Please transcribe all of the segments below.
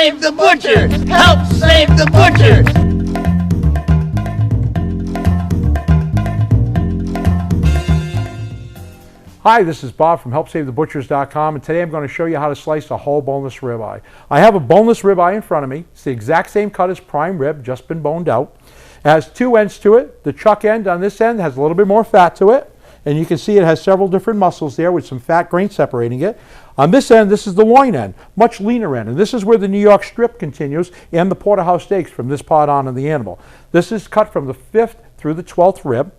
save the butcher! Help save the butcher! Hi, this is Bob from HelpSaveTheButchers.com, and today I'm going to show you how to slice a whole boneless ribeye. I have a boneless ribeye in front of me. It's the exact same cut as prime rib, just been boned out. It has two ends to it. The chuck end on this end has a little bit more fat to it, and you can see it has several different muscles there with some fat grain separating it. On this end, this is the loin end, much leaner end, and this is where the New York strip continues and the porterhouse steaks from this part on of the animal. This is cut from the 5th through the 12th rib.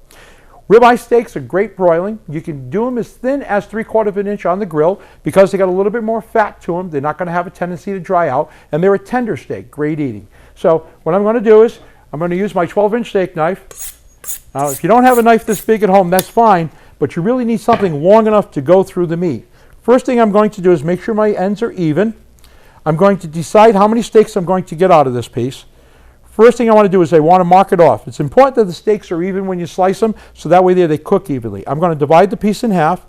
Ribeye steaks are great broiling. You can do them as thin as 3/4 of an inch on the grill because they got a little bit more fat to them. They're not going to have a tendency to dry out, and they're a tender steak, great eating. So what I'm going to do is I'm going to use my 12-inch steak knife. Now, if you don't have a knife this big at home, that's fine, but you really need something long enough to go through the meat. First thing I'm going to do is make sure my ends are even. I'm going to decide how many steaks I'm going to get out of this piece. First thing I want to do is I want to mark it off. It's important that the steaks are even when you slice them, so that way they cook evenly. I'm going to divide the piece in half.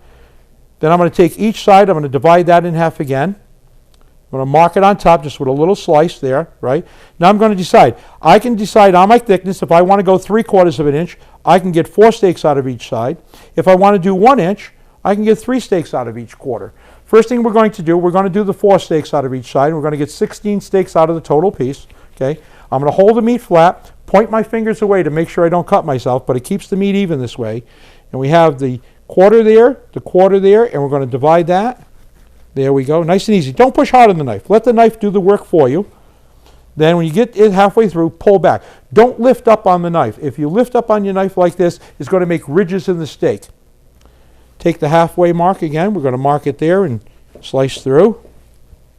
Then I'm going to take each side, I'm going to divide that in half again. I'm going to mark it on top just with a little slice there, right? Now I'm going to decide. I can decide on my thickness. If I want to go 3/4 of an inch, I can get 4 steaks out of each side. If I want to do 1 inch, I can get 3 steaks out of each quarter. First thing we're going to do the 4 steaks out of each side. We're going to get 16 steaks out of the total piece, okay? I'm going to hold the meat flat, point my fingers away to make sure I don't cut myself, but it keeps the meat even this way. And we have the quarter there, and we're going to divide that. There we go, nice and easy. Don't push hard on the knife. Let the knife do the work for you. Then when you get it halfway through, pull back. Don't lift up on the knife. If you lift up on your knife like this, it's going to make ridges in the steak. Take the halfway mark again. We're going to mark it there and slice through.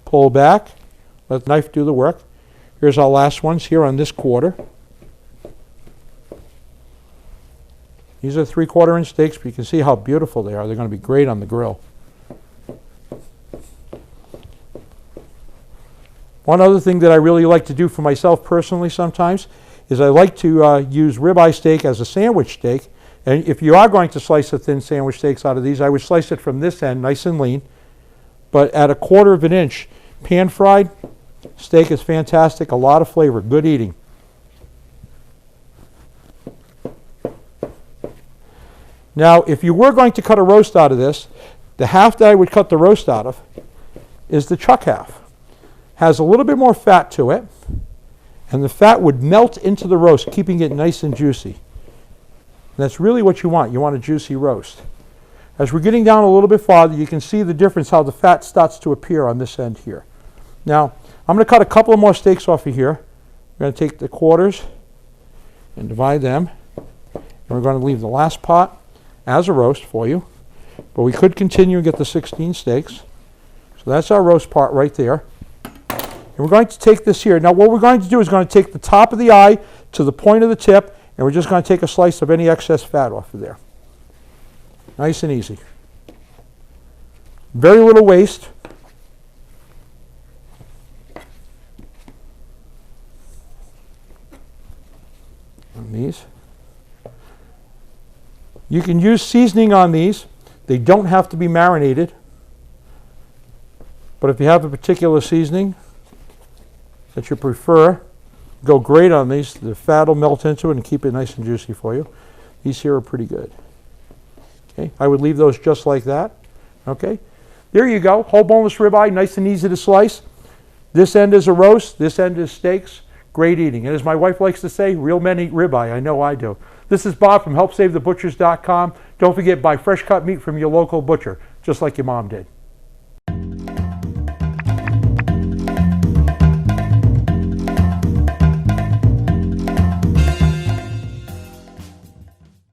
Pull back. Let the knife do the work. Here's our last ones here on this quarter. These are 3/4 inch steaks, but you can see how beautiful they are. They're going to be great on the grill. One other thing that I really like to do for myself personally sometimes is I like to use ribeye steak as a sandwich steak. And if you are going to slice a thin sandwich steaks out of these, I would slice it from this end, nice and lean, but at 1/4 of an inch. Pan fried steak is fantastic, a lot of flavor, good eating. Now, if you were going to cut a roast out of this, the half that I would cut the roast out of is the chuck half. Has a little bit more fat to it, and the fat would melt into the roast, keeping it nice and juicy. And that's really what you want. You want a juicy roast. As we're getting down a little bit farther, you can see the difference, how the fat starts to appear on this end here. Now, I'm going to cut a couple of more steaks off of here. We're going to take the quarters and divide them. And we're going to leave the last pot as a roast for you. But we could continue and get the 16 steaks. So that's our roast part right there. And we're going to take this here. Now what we're going to do is going to take the top of the eye to the point of the tip, and we're just going to take a slice of any excess fat off of there. Nice and easy. Very little waste. On these. You can use seasoning on these. They don't have to be marinated. But if you have a particular seasoning that you prefer, go great on these. The fat will melt into it and keep it nice and juicy for you. These here are pretty good. Okay, I would leave those just like that. Okay, there you go. Whole boneless ribeye, nice and easy to slice. This end is a roast. This end is steaks. Great eating. And as my wife likes to say, real men eat ribeye. I know I do. This is Bob from HelpSaveTheButchers.com. Don't forget, buy fresh cut meat from your local butcher, just like your mom did.